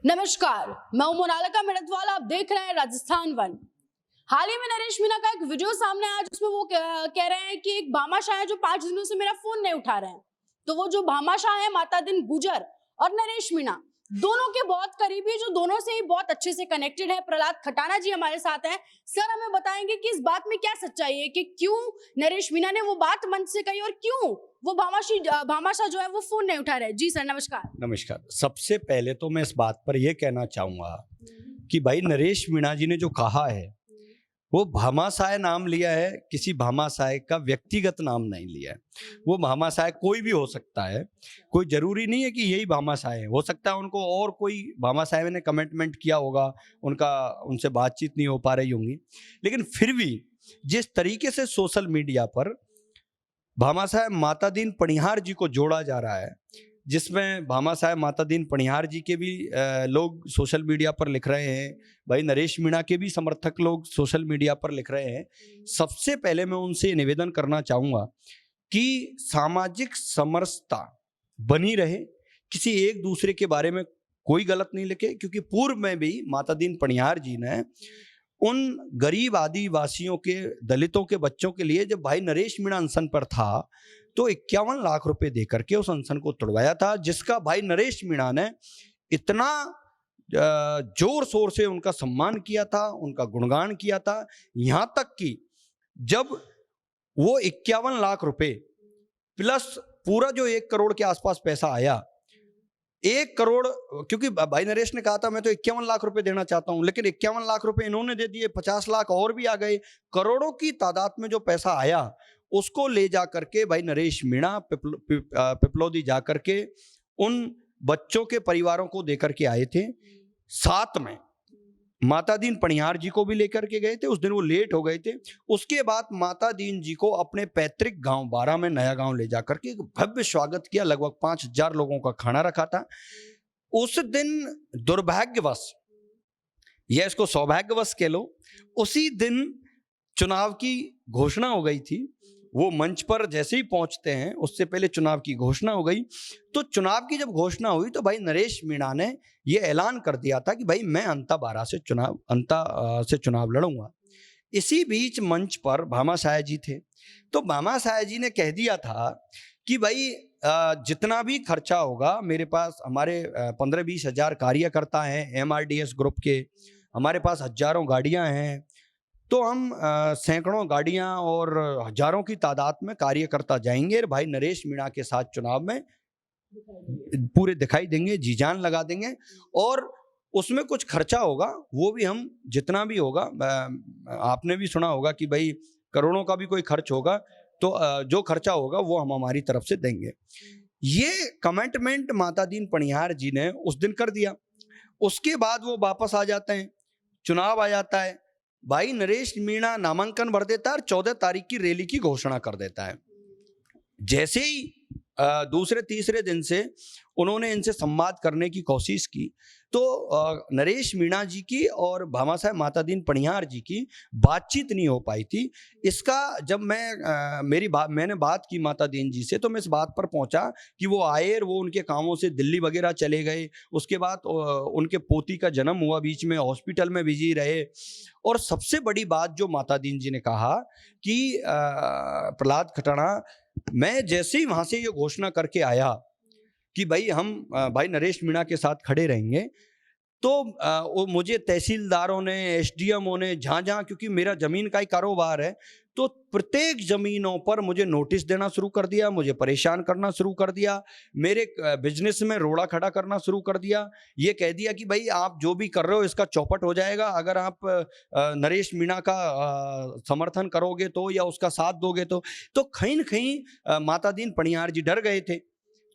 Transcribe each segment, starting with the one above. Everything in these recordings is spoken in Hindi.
नमस्कार, मैं हूं मोनालिका मेड़तवाल। आप देख रहे हैं राजस्थान वन। हाल ही में नरेश मीणा का एक वीडियो सामने आया जिसमें वो कह रहे हैं कि एक भामाशाह है जो 5 दिनों से मेरा फोन नहीं उठा रहे हैं। तो वो जो भामाशाह है माता दिन गुजर और नरेश मीणा दोनों के बहुत करीबी, जो दोनों से ही बहुत अच्छे से कनेक्टेड है। प्रहलाद खटाना जी हमारे साथ हैं। सर हमें बताएंगे कि इस बात में क्या सच्चाई है कि क्यों नरेश मीणा ने वो बात मंच से कही और क्यों वो भामाशाह जो है वो फोन नहीं उठा रहे। जी सर नमस्कार। नमस्कार। सबसे पहले तो मैं इस बात पर यह कहना चाहूंगा कि भाई नरेश मीणा जी ने जो कहा है वो भामाशाह नाम लिया है, किसी भामाशाह का व्यक्तिगत नाम नहीं लिया है। वो भामाशाह कोई भी हो सकता है, कोई जरूरी नहीं है कि यही भामाशाह हो सकता है उनको और कोई भामाशाह ने कमिटमेंट किया होगा, उनसे बातचीत नहीं हो पा रही होंगी। लेकिन फिर भी जिस तरीके से सोशल मीडिया पर भामाशाह माता दीन पनिहार जी को जोड़ा जा रहा है, जिसमें भामाशाह माता दीन पनिहार जी के भी लोग सोशल मीडिया पर लिख रहे हैं, भाई नरेश मीणा के भी समर्थक लोग सोशल मीडिया पर लिख रहे हैं। सबसे पहले मैं उनसे निवेदन करना चाहूँगा कि सामाजिक समरसता बनी रहे, किसी एक दूसरे के बारे में कोई गलत नहीं लिखे, क्योंकि पूर्व में भी माता दीन पनिहार जी ने उन गरीब आदिवासियों के, दलितों के बच्चों के लिए, जब भाई नरेश मीणा अनशन पर था तो 51 लाख रुपए देकर के उस अनशन को तोड़वाया था, जिसका भाई नरेश मीणा ने इतना जोर शोर से उनका सम्मान किया था, उनका गुणगान किया था। यहां तक कि जब वो 51 लाख रुपए प्लस पूरा जो 1 करोड़ के आसपास पैसा आया, 1 करोड़, क्योंकि भाई नरेश ने कहा था मैं तो 51 लाख रुपए देना चाहता हूं, लेकिन 51 लाख रुपए इन्होंने दे दिए, 50 लाख और भी आ गए, करोड़ों की तादाद में जो पैसा आया उसको ले जा करके भाई नरेश मीणा पिपलौदी जा करके उन बच्चों के परिवारों को देकर के आए थे। साथ में माता दीन पनिहार जी को भी लेकर के गए थे। उस दिन वो लेट हो गए थे। उसके बाद माता दीन जी को अपने पैतृक गांव बारा में, नया गांव ले जाकर के भव्य स्वागत किया। लगभग 5000 लोगों का खाना रखा था। उस दिन दुर्भाग्यवश या इसको सौभाग्यवश कह लो, उसी दिन चुनाव की घोषणा हो गई थी। वो मंच पर जैसे ही पहुंचते हैं उससे पहले चुनाव की घोषणा हो गई। तो चुनाव की जब घोषणा हुई तो भाई नरेश मीणा ने ये ऐलान कर दिया था कि भाई मैं अंता से चुनाव लड़ूंगा। इसी बीच मंच पर भामाशाह जी थे, तो भामाशाह जी ने कह दिया था कि भाई जितना भी खर्चा होगा, मेरे पास हमारे 15-20 हजार कार्यकर्ता हैं MRDS ग्रुप के, हमारे पास हजारों गाड़ियां हैं, तो हम सैकड़ों गाड़ियां और हजारों की तादाद में कार्यकर्ता जाएंगे, भाई नरेश मीणा के साथ चुनाव में पूरे दिखाई देंगे, जी जान लगा देंगे, और उसमें कुछ खर्चा होगा वो भी हम, जितना भी होगा, आपने भी सुना होगा कि भाई करोड़ों का भी कोई खर्च होगा तो जो खर्चा होगा वो हम हमारी तरफ से देंगे। ये कमिटमेंट माता दीन पनिहार जी ने उस दिन कर दिया। उसके बाद वो वापस आ जाते हैं, चुनाव आ जाता है, भाई नरेश मीणा नामांकन भर देता है और 14 तारीख की रैली की घोषणा कर देता है। जैसे ही दूसरे तीसरे दिन से उन्होंने इनसे संवाद करने की कोशिश की तो नरेश मीणा जी की और भामाशाह माता दीन पनिहार जी की बातचीत नहीं हो पाई थी। इसका जब मैंने बात की माता दीन जी से, तो मैं इस बात पर पहुंचा कि वो आए और वो उनके कामों से दिल्ली वगैरह चले गए। उसके बाद उनके पोती का जन्म हुआ, बीच में हॉस्पिटल में बिजी रहे। और सबसे बड़ी बात जो माता दीन जी ने कहा कि प्रहलाद खटाना, मैं जैसे ही वहां से ये घोषणा करके आया कि भाई हम भाई नरेश मीणा के साथ खड़े रहेंगे, तो मुझे तहसीलदारों ने, SDMओं ने, जहाँ क्योंकि मेरा जमीन का ही कारोबार है, तो प्रत्येक जमीनों पर मुझे नोटिस देना शुरू कर दिया, मुझे परेशान करना शुरू कर दिया, मेरे बिजनेस में रोड़ा खड़ा करना शुरू कर दिया। ये कह दिया कि भाई आप जो भी कर रहे हो इसका चौपट हो जाएगा अगर आप नरेश मीणा का समर्थन करोगे तो, या उसका साथ दोगे तो कहीं न कहीं माता दीन पनिहार जी डर गए थे।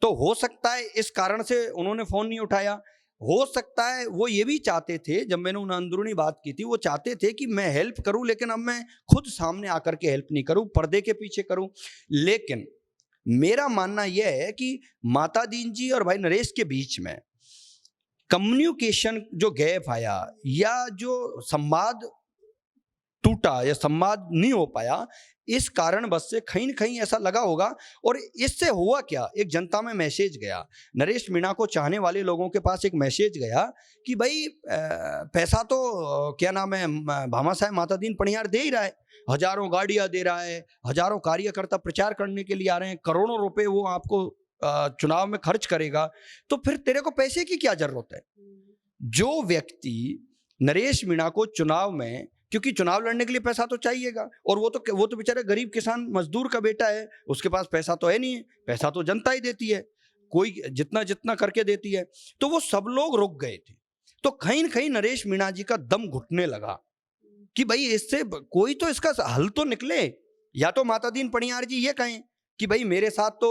तो हो सकता है इस कारण से उन्होंने फोन नहीं उठाया। हो सकता है वो ये भी चाहते थे, जब मैंने उन्हें अंदरूनी बात की थी, वो चाहते थे कि मैं हेल्प करूं, लेकिन अब मैं खुद सामने आकर के हेल्प नहीं करूं, पर्दे के पीछे करूं। लेकिन मेरा मानना यह है कि माता दीन जी और भाई नरेश के बीच में कम्युनिकेशन जो गैप आया या जो संवाद टूटा या संवाद नहीं हो पाया, इस कारण बस से कहीं न कहीं ऐसा लगा होगा। और इससे हुआ क्या, एक जनता में मैसेज गया, नरेश मीणा को चाहने वाले लोगों के पास एक मैसेज गया कि भाई पैसा तो क्या नाम है भामा साहेब माता दीन पनियार दे ही रहा है, हजारों गाड़ियां दे रहा है, हजारों कार्यकर्ता प्रचार करने के लिए आ रहे हैं, करोड़ों रुपए वो आपको चुनाव में खर्च करेगा, तो फिर तेरे को पैसे की क्या जरूरत है। जो व्यक्ति नरेश मीणा को चुनाव में, क्योंकि चुनाव लड़ने के लिए पैसा तो चाहिएगा, और वो तो बेचारा गरीब किसान मजदूर का बेटा है, उसके पास पैसा तो है नहीं है, पैसा तो जनता ही देती है, कोई जितना जितना करके देती है। तो वो सब लोग रुक गए थे। तो कहीं न कहीं नरेश मीणा जी का दम घुटने लगा कि भाई इससे कोई तो इसका हल तो निकले। या तो माता दीन पनियार जी ये कहें कि भाई मेरे साथ तो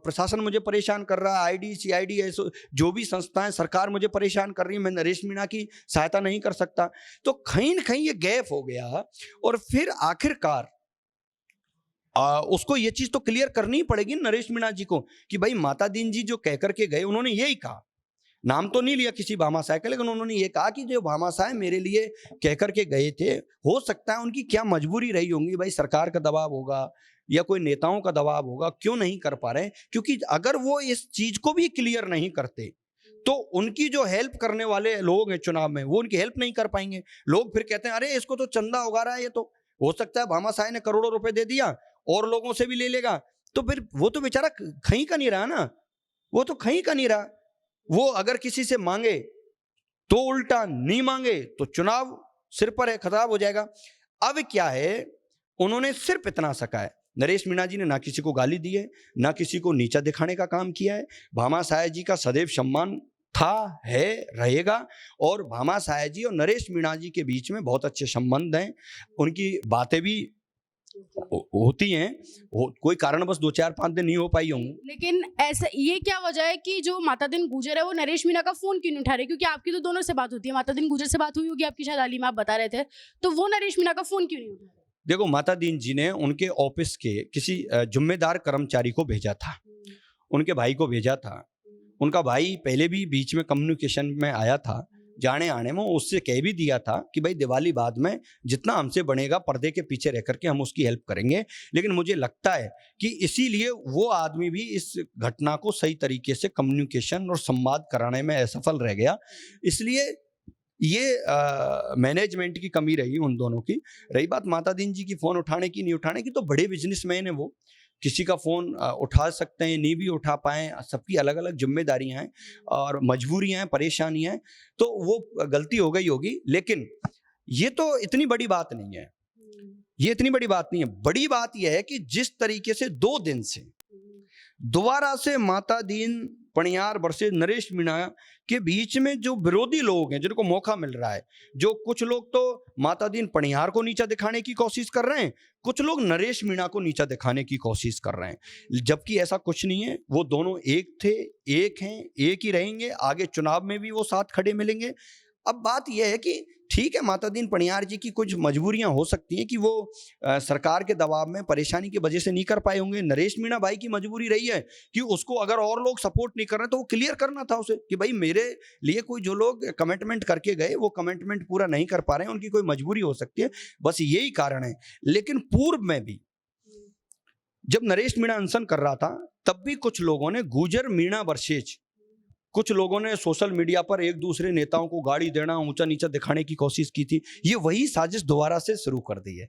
प्रशासन मुझे परेशान कर रहा है, आईडी सीआईडी जो भी संस्थाएं सरकार मुझे परेशान कर रही है, मैं नरेश मीणा की सहायता नहीं कर सकता। तो कहीं न कहीं ये गैप हो गया, और फिर आखिरकार उसको ये चीज तो क्लियर करनी पड़ेगी नरेश मीणा जी को कि भाई माता दीन जी जो कह करके गए, उन्होंने यही कहा, नाम तो नहीं लिया किसी भामा साहब का, लेकिन उन्होंने ये कहा कि जो भामा साहब मेरे लिए कह करके गए थे, हो सकता है उनकी क्या मजबूरी रही होंगी, भाई सरकार का दबाव होगा या कोई नेताओं का दबाव होगा, क्यों नहीं कर पा रहे। क्योंकि अगर वो इस चीज को भी क्लियर नहीं करते तो उनकी जो हेल्प करने वाले लोग हैं चुनाव में, वो उनकी हेल्प नहीं कर पाएंगे। लोग फिर कहते हैं अरे इसको तो चंदा उगा रहा है, ये तो हो सकता है भामा साहब ने करोड़ों रुपए दे दिया और लोगों से भी ले लेगा, तो फिर वो तो बेचारा कहीं का नहीं रहा ना, वो तो कहीं का नहीं रहा। वो अगर किसी से मांगे तो उल्टा, नहीं मांगे तो चुनाव सिर पर है, खराब हो जाएगा। अब क्या है, उन्होंने सिर्फ इतना सका है, नरेश मीणा जी ने ना किसी को गाली दी है, ना किसी को नीचा दिखाने का काम किया है। भामा साहब जी का सदैव सम्मान था, है, रहेगा, और भामा साहब जी और नरेश मीणा जी के बीच में बहुत अच्छे संबंध हैं, उनकी बातें भी होती हैं, कोई कारणवश 2-4-5 दिन नहीं हो पाई होंगी। लेकिन ऐसा ये क्या वजह है कि जो माता दिन गुजर है वो नरेश मीणा का फोन क्यों नहीं उठा रहे? क्योंकि आपकी तो दोनों से बात होती है, माता दिन गुजर से बात हुई होगी आपकी शायद, हाल में आप बता रहे थे, तो वो नरेश मीणा का फोन क्यों नहीं उठा रहे? देखो, माता दीन जी ने उनके ऑफिस के किसी जिम्मेदार कर्मचारी को भेजा था, उनके भाई को भेजा था। उनका भाई पहले भी बीच में कम्युनिकेशन में आया था, जाने आने में उससे कह भी दिया था कि भाई दिवाली बाद में जितना हमसे बनेगा पर्दे के पीछे रह करके हम उसकी हेल्प करेंगे। लेकिन मुझे लगता है कि इसीलिए वो आदमी भी इस घटना को सही तरीके से कम्युनिकेशन और संवाद कराने में असफल रह गया। इसलिए ये मैनेजमेंट की कमी रही उन दोनों की। रही बात माता दीन जी की फोन उठाने की नहीं उठाने की, तो बड़े बिजनेसमैन है वो, किसी का फोन उठा सकते हैं, नहीं भी उठा पाए, सबकी अलग अलग जिम्मेदारियां हैं और मजबूरियां हैं, परेशानियां हैं, तो वो गलती हो गई होगी। लेकिन ये तो इतनी बड़ी बात नहीं है, ये इतनी बड़ी बात नहीं है। बड़ी बात यह है कि जिस तरीके से 2 दिन से दोबारा से माता दीन पनियार वर्सेस नरेश मीणा के बीच में जो विरोधी लोग हैं, जिनको मौका मिल रहा है, जो कुछ लोग तो माता दीन पनियार को नीचा दिखाने की कोशिश कर रहे हैं, कुछ लोग नरेश मीणा को नीचा दिखाने की कोशिश कर रहे हैं, जबकि ऐसा कुछ नहीं है। वो दोनों एक थे, एक हैं, एक ही रहेंगे, आगे चुनाव में भी वो साथ खड़े मिलेंगे। अब बात यह है कि ठीक है, माता दीन पनियार जी की कुछ मजबूरियां हो सकती हैं कि वो सरकार के दबाव में परेशानी की वजह से नहीं कर पाए होंगे। नरेश मीणा भाई की मजबूरी रही है कि उसको अगर और लोग सपोर्ट नहीं कर रहे तो वो क्लियर करना था उसे कि भाई मेरे लिए कोई जो लोग कमिटमेंट करके गए वो कमिटमेंट पूरा नहीं कर पा रहे हैं, उनकी कोई मजबूरी हो सकती है, बस यही कारण है। लेकिन पूर्व में भी जब नरेश मीणा अनशन कर रहा था तब भी कुछ लोगों ने गुजर मीणा वर्सेज, कुछ लोगों ने सोशल मीडिया पर एक दूसरे नेताओं को गाड़ी देना, ऊंचा नीचा दिखाने की कोशिश की थी। ये वही साजिश दोबारा से शुरू कर दी है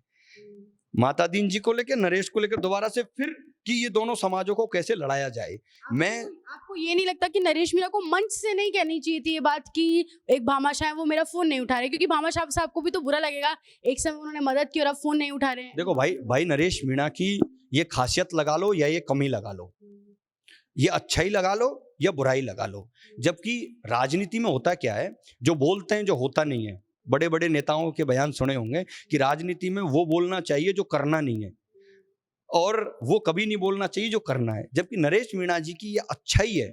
माता दीन जी को लेकर, नरेश को लेकर दोबारा से, फिर कि ये दोनों समाजों को कैसे लड़ाया जाए। आपको ये नहीं लगता कि नरेश मीणा को मंच से नहीं कहनी चाहिए थी ये बात कि एक भामा शाह वो मेरा फोन नहीं उठा रहे? क्योंकि भामा शाह साहब को भी तो बुरा लगेगा, एक समय उन्होंने मदद की और अब फोन नहीं उठा रहे हैं। देखो भाई नरेश मीणा की ये खासियत लगा लो या ये कमी लगा लो, ये अच्छाई लगा लो या बुराई लगा लो, जबकि राजनीति में होता क्या है, जो बोलते हैं जो होता नहीं है। बड़े बड़े नेताओं के बयान सुने होंगे कि राजनीति में वो बोलना चाहिए जो करना नहीं है, और वो कभी नहीं बोलना चाहिए जो करना है। जबकि नरेश मीणा जी की ये अच्छाई है।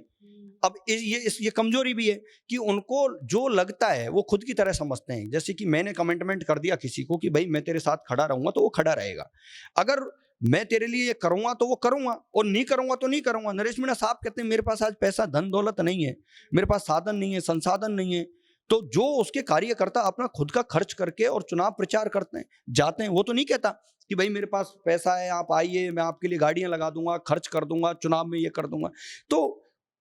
अब ये कमजोरी भी है कि उनको जो लगता है वो खुद की तरह समझते हैं। जैसे कि मैंने कमिटमेंट कर दिया किसी को कि भाई मैं तेरे साथ खड़ा रहूंगा तो वो खड़ा रहेगा, अगर मैं तेरे लिए ये करूंगा तो वो करूंगा, और नहीं करूंगा तो नहीं करूंगा। नरेश मीणा साहब कहते हैं मेरे पास आज पैसा धन दौलत नहीं है, मेरे पास साधन नहीं है, संसाधन नहीं है, तो जो उसके कार्यकर्ता अपना खुद का खर्च करके और चुनाव प्रचार करते हैं जाते हैं, वो तो नहीं कहता कि भाई मेरे पास पैसा है, आप आइए, मैं आपके लिए गाड़ियां लगा दूंगा, खर्च कर दूंगा, चुनाव में ये कर दूंगा। तो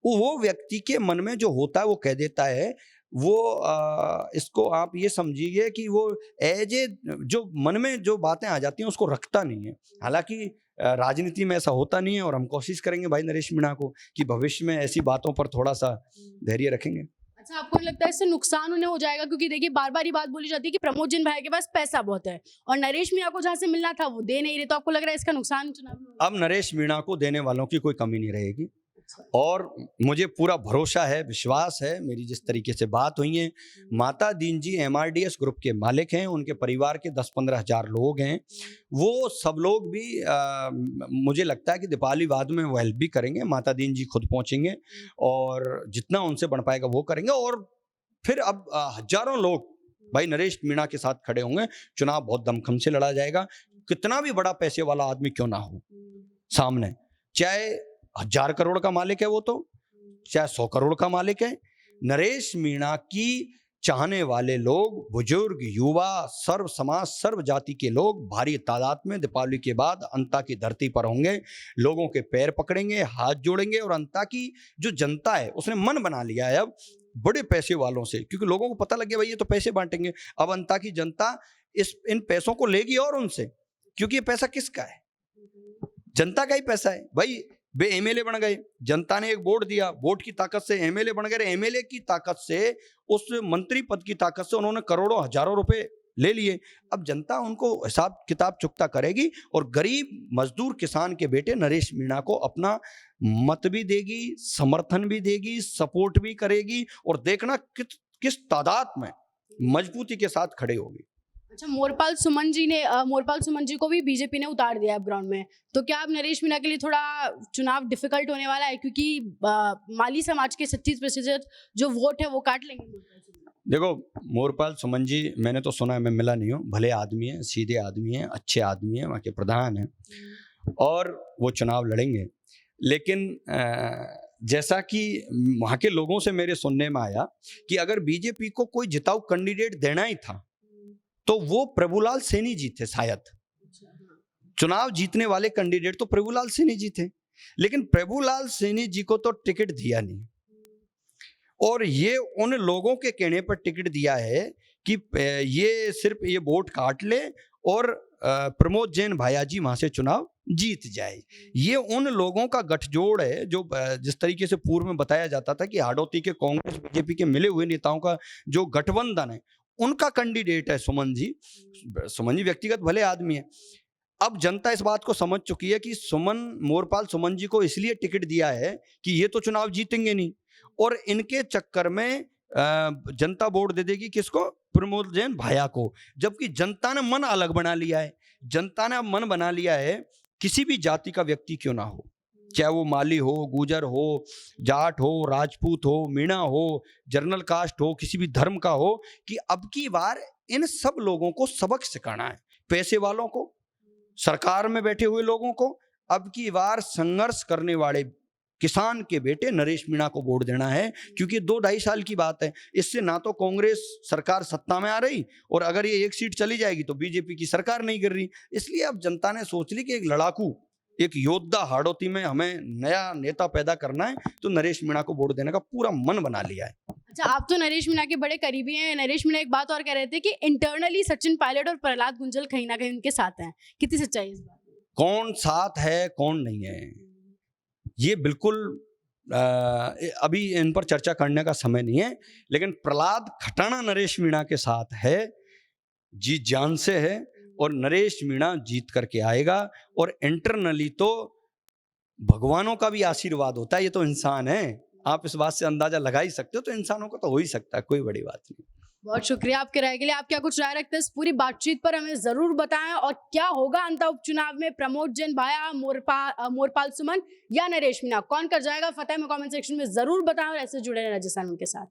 वो व्यक्ति के मन में जो होता है वो कह देता है। वो इसको आप ये समझिए कि वो एज ए जो मन में जो बातें आ जाती हैं उसको रखता नहीं है। हालांकि राजनीति में ऐसा होता नहीं है, और हम कोशिश करेंगे भाई नरेश मीणा को कि भविष्य में ऐसी बातों पर थोड़ा सा धैर्य रखेंगे। अच्छा, आपको नहीं लगता है इससे नुकसान उन्हें हो जाएगा? क्योंकि देखिए बार बार ये बात बोली जाती है कि प्रमोद जैन भाई के पास पैसा बहुत है और नरेश मीणा को जहां से मिलना था वो दे नहीं रहे, तो आपको लग रहा है इसका नुकसान चुनाव में होगा? अब नरेश मीणा को देने वालों की कोई कमी नहीं रहेगी, और मुझे पूरा भरोसा है, विश्वास है, मेरी जिस तरीके से बात हुई है, माता दीन जी MRDS ग्रुप के मालिक हैं, उनके परिवार के 10-15 हजार लोग हैं, वो सब लोग भी मुझे लगता है कि दीपावली बाद में वो हेल्प भी करेंगे। माता दीन जी खुद पहुंचेंगे और जितना उनसे बन पाएगा वो करेंगे, और फिर अब हजारों लोग भाई नरेश मीणा के साथ खड़े होंगे। चुनाव बहुत दमखम से लड़ा जाएगा, कितना भी बड़ा पैसे वाला आदमी क्यों ना हो सामने, चाहे 1000 करोड़ का मालिक है वो, तो चाहे 100 करोड़ का मालिक है, नरेश मीणा की चाहने वाले लोग, बुजुर्ग, युवा, सर्व समाज, सर्व जाति के लोग भारी तादाद में दीपावली के बाद अंता की धरती पर होंगे, लोगों के पैर पकड़ेंगे, हाथ जोड़ेंगे, और अंता की जो जनता है उसने मन बना लिया है अब बड़े पैसे वालों से, क्योंकि लोगों को पता लग गया भाई ये तो पैसे बांटेंगे। अब अंता की जनता इन पैसों को लेगी और उनसे, क्योंकि ये पैसा किसका है? जनता का ही पैसा है भाई। वे MLA बन गए, जनता ने एक वोट दिया, वोट की ताकत से MLA बन गए, MLA की ताकत से, उस मंत्री पद की ताकत से उन्होंने करोड़ों हजारों रुपए ले लिए। अब जनता उनको हिसाब किताब चुकता करेगी, और गरीब मजदूर किसान के बेटे नरेश मीणा को अपना मत भी देगी, समर्थन भी देगी, सपोर्ट भी करेगी, और देखना किस तादाद में मजबूती के साथ खड़े होगी। अच्छा, मोरपाल सुमन जी को भी बीजेपी ने उतार दिया अब ग्राउंड में, तो क्या अब नरेश मीणा के लिए थोड़ा चुनाव डिफिकल्ट होने वाला है? क्योंकि माली समाज के 36% जो वोट है वो काट लेंगे मोरपाल सुमन। देखो, मोरपाल सुमन जी मैंने तो सुना है, मैं मिला नहीं हूँ, भले आदमी है, सीधे आदमी है, अच्छे आदमी है, वहाँ के प्रधान है, और वो चुनाव लड़ेंगे। लेकिन जैसा कि वहाँ के लोगों से मेरे सुनने में आया कि अगर बीजेपी को कोई जिताऊ कैंडिडेट देना ही था तो वो प्रभुलाल सैनी जी थे शायद। चुनाव जीतने वाले कैंडिडेट तो प्रभुलाल सैनी जी थे, लेकिन प्रभुलाल सैनी जी को तो टिकट दिया नहीं, और ये उन लोगों के कहने पर टिकट दिया है कि ये सिर्फ ये वोट काट ले और प्रमोद जैन भाया जी वहां से चुनाव जीत जाए। ये उन लोगों का गठजोड़ है जो जिस तरीके से पूर्व में बताया जाता था कि हाड़ौती के कांग्रेस बीजेपी के मिले हुए नेताओं का जो गठबंधन है, उनका कैंडिडेट है सुमन जी। सुमन जी व्यक्तिगत भले आदमी है। अब जनता इस बात को समझ चुकी है कि मोरपाल सुमन जी को इसलिए टिकट दिया है कि ये तो चुनाव जीतेंगे नहीं, और इनके चक्कर में जनता वोट दे देगी किसको? प्रमोद जैन भाया को। जबकि जनता ने मन अलग बना लिया है। जनता ने अब मन बना लिया है किसी भी जाति का व्यक्ति क्यों ना हो, चाहे वो माली हो, गुजर हो, जाट हो, राजपूत हो, मीणा हो, जर्नल कास्ट हो, किसी भी धर्म का हो, कि अब की बार इन सब लोगों को सबक सिखाना है। पैसे वालों को, सरकार में बैठे हुए लोगों को, अब की बार संघर्ष करने वाले किसान के बेटे नरेश मीणा को वोट देना है, क्योंकि 2-2.5 साल की बात है। इससे ना तो कांग्रेस सरकार सत्ता में आ रही, और अगर ये एक सीट चली जाएगी तो बीजेपी की सरकार नहीं गिर रही। इसलिए अब जनता ने सोच ली कि एक लड़ाकू, एक योद्धा हाड़ौती में हमें नया नेता पैदा करना है, तो नरेश मीणा को वोट देने का पूरा मन बना लिया है। अच्छा, आप तो नरेश मीणा के बड़े करीबी हैं। नरेश मीणा एक बात और कह रहे थे कि इंटरनली सचिन पायलट और प्रहलाद गुंजल कहीं ना कहीं उनके साथ हैं। कितनी सच्चाई है इस बात में? कौन साथ है कौन नहीं है, ये बिल्कुल अभी इन पर चर्चा करने का समय नहीं है। लेकिन प्रहलाद खटाना नरेश मीणा के साथ है, जी जान से है, और नरेश मीणा जीत करके आएगा। और इंटरनली तो भगवानों का भी आशीर्वाद होता है, ये तो इंसान है, आप इस बात से अंदाजा लगा ही सकते हो, तो इंसानों का तो हो ही सकता है, कोई बड़ी बात नहीं। बहुत शुक्रिया आपके राय के लिए। आप क्या कुछ राय रखते हैं इस पूरी बातचीत पर, हमें जरूर बताएं। और क्या होगा अंतः उपचुनाव में, प्रमोद जैन भाया, मोरपाल सुमन या नरेश मीणा, कौन कर जाएगा फतेह में? कमेंट सेक्शन में जरूर बताएं, और ऐसे जुड़े रहें राजस्थान के साथ।